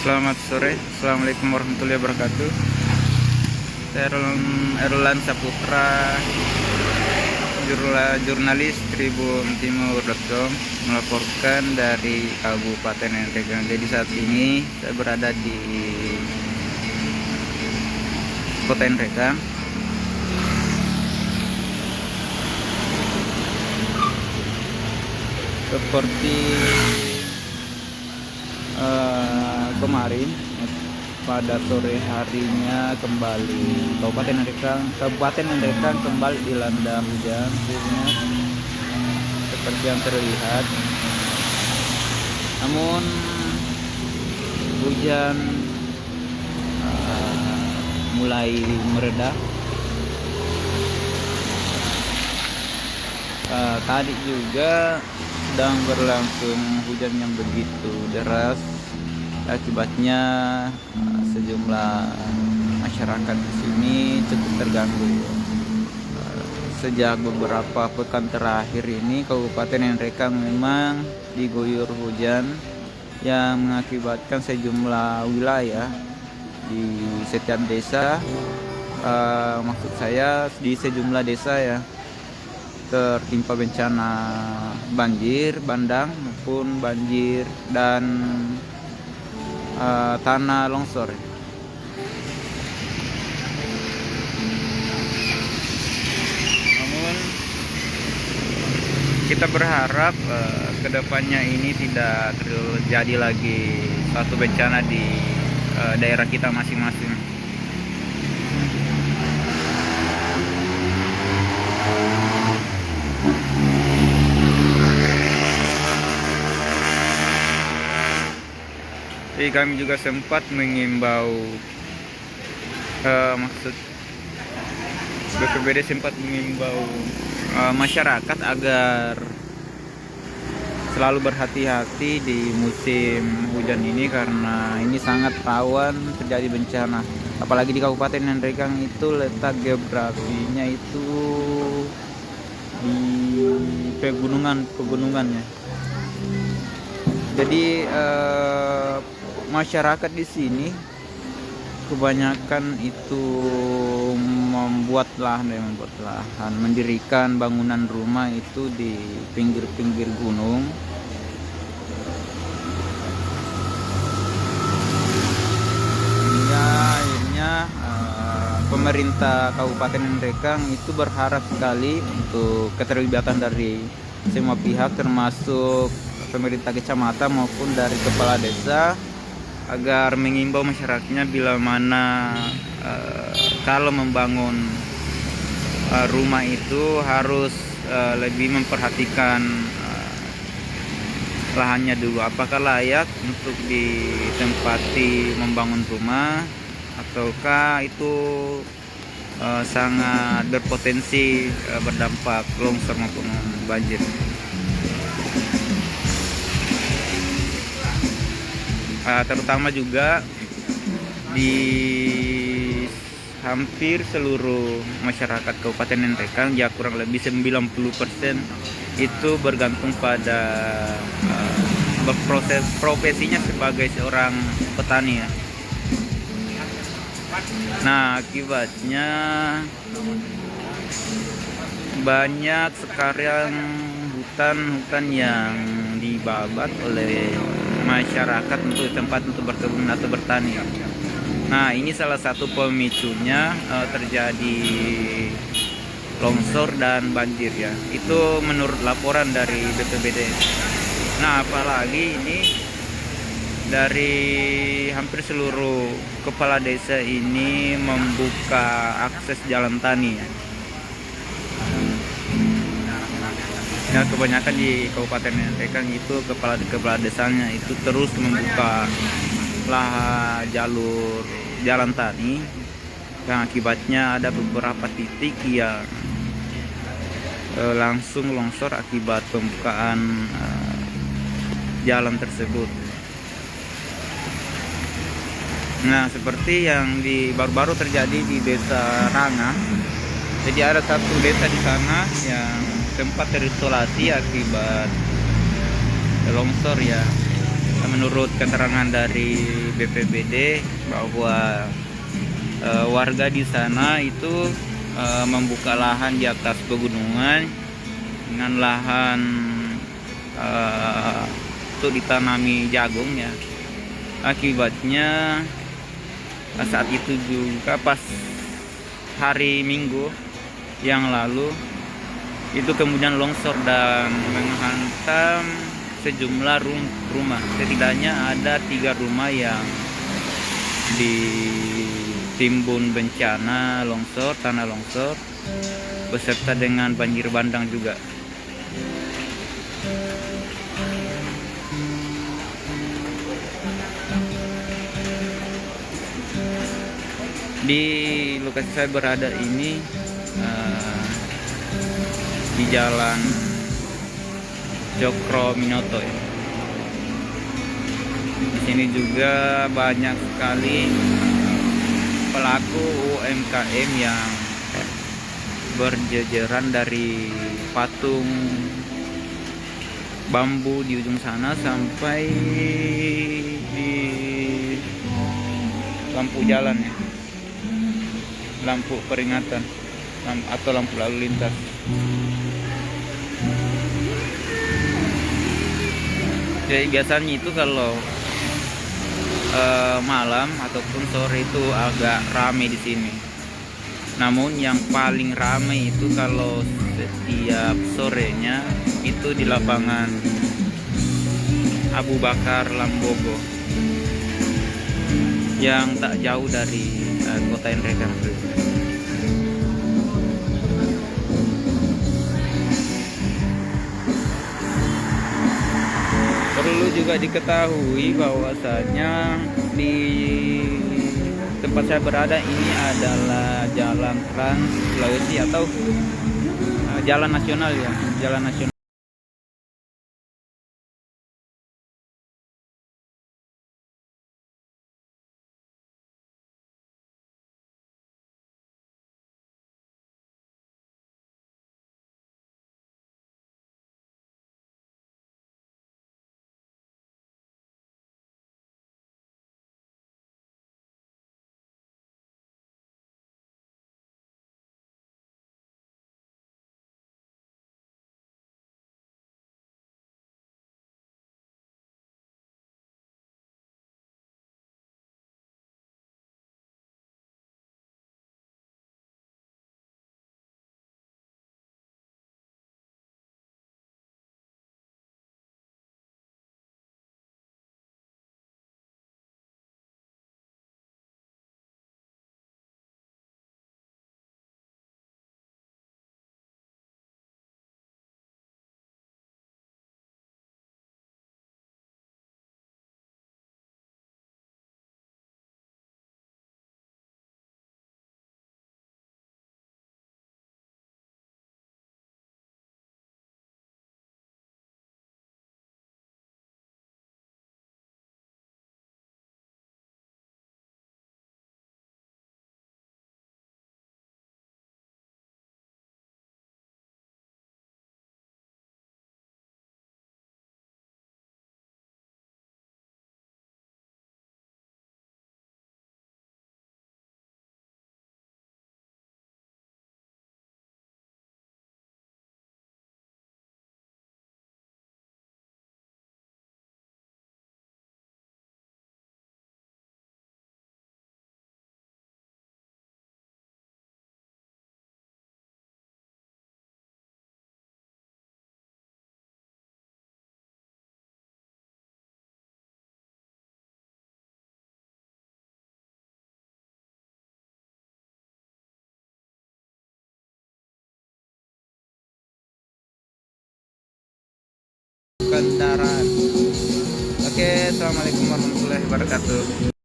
Selamat sore, Assalamualaikum warahmatullahi wabarakatuh. Saya Erlan Saputra, jurnalis tribuntimur.com, melaporkan dari Kabupaten Nrekang. Jadi saat ini saya berada di Kota Nrekang. Seperti kemarin pada sore harinya kembali Kabupaten Nrekang kembali dilanda hujan seperti yang terlihat. Namun hujan mulai mereda. Tadi juga sedang berlangsung hujan yang begitu deras. Akibatnya sejumlah masyarakat di sini cukup terganggu. Sejak beberapa pekan terakhir ini Kabupaten Nrekang memang diguyur hujan yang mengakibatkan sejumlah wilayah di setiap desa, maksud saya di sejumlah desa ya, tertimpa bencana banjir bandang maupun banjir dan tanah longsor. Namun kita berharap kedepannya ini tidak terjadi lagi suatu bencana di daerah kita masing-masing. Jadi kami juga sempat mengimbau, BPBD sempat mengimbau masyarakat agar selalu berhati-hati di musim hujan ini karena ini sangat rawan terjadi bencana. Apalagi di Kabupaten Nrekang itu letak geografinya itu di pegunungannya. Jadi masyarakat di sini kebanyakan itu membuat lahan, mendirikan bangunan rumah itu di pinggir-pinggir gunung. Hingga akhirnya pemerintah Kabupaten Nrekang itu berharap sekali untuk keterlibatan dari semua pihak, termasuk pemerintah kecamatan maupun dari kepala desa, agar mengimbau masyarakatnya bila mana kalau membangun rumah itu harus lebih memperhatikan lahannya dulu, apakah layak untuk ditempati membangun rumah ataukah itu sangat berpotensi berdampak longsor maupun banjir. Terutama juga di hampir seluruh masyarakat Kabupaten Nrekang, ya kurang lebih 90% itu bergantung pada berproses profesinya sebagai seorang petani ya. Nah, akibatnya banyak sekarang hutan yang dibabat oleh masyarakat untuk tempat untuk berkebun atau bertani. Nah, ini salah satu pemicunya terjadi longsor dan banjir ya. Itu menurut laporan dari BPBD. Nah, apalagi ini dari hampir seluruh kepala desa ini membuka akses jalan tani. Ya, kebanyakan di Kabupaten Nrekang itu kepala desanya itu terus membuka jalur jalan tani, yang akibatnya ada beberapa titik yang langsung longsor akibat pembukaan jalan tersebut. Nah, seperti yang baru-baru terjadi di Desa Ranga. Jadi ada satu desa di sana yang sempat terisolasi akibat longsor ya. menurut keterangan dari BPBD bahwa warga di sana itu membuka lahan di atas pegunungan dengan lahan untuk ditanami jagung ya. Akibatnya saat itu juga pas hari Minggu yang lalu itu kemudian longsor dan menghantam sejumlah rumah. Setidaknya ada 3 rumah yang ditimbun bencana longsor, tanah longsor, beserta dengan banjir bandang juga. Di lokasi saya berada ini di Jalan Cokro Minoto ya. Di sini juga banyak sekali pelaku UMKM yang berjejeran dari patung bambu di ujung sana sampai di lampu jalan ya, lampu peringatan atau lampu lalu lintas. Jadi biasanya itu kalau malam ataupun sore itu agak ramai di sini. Namun yang paling ramai itu kalau setiap sorenya itu di lapangan Abu Bakar Lambogo yang tak jauh dari kota Nregan. Perlu juga diketahui bahwasanya di tempat saya berada ini adalah jalan Trans Sulawesi atau jalan nasional ya, jalan nasional. Kendaraan. Oke, assalamualaikum warahmatullahi wabarakatuh.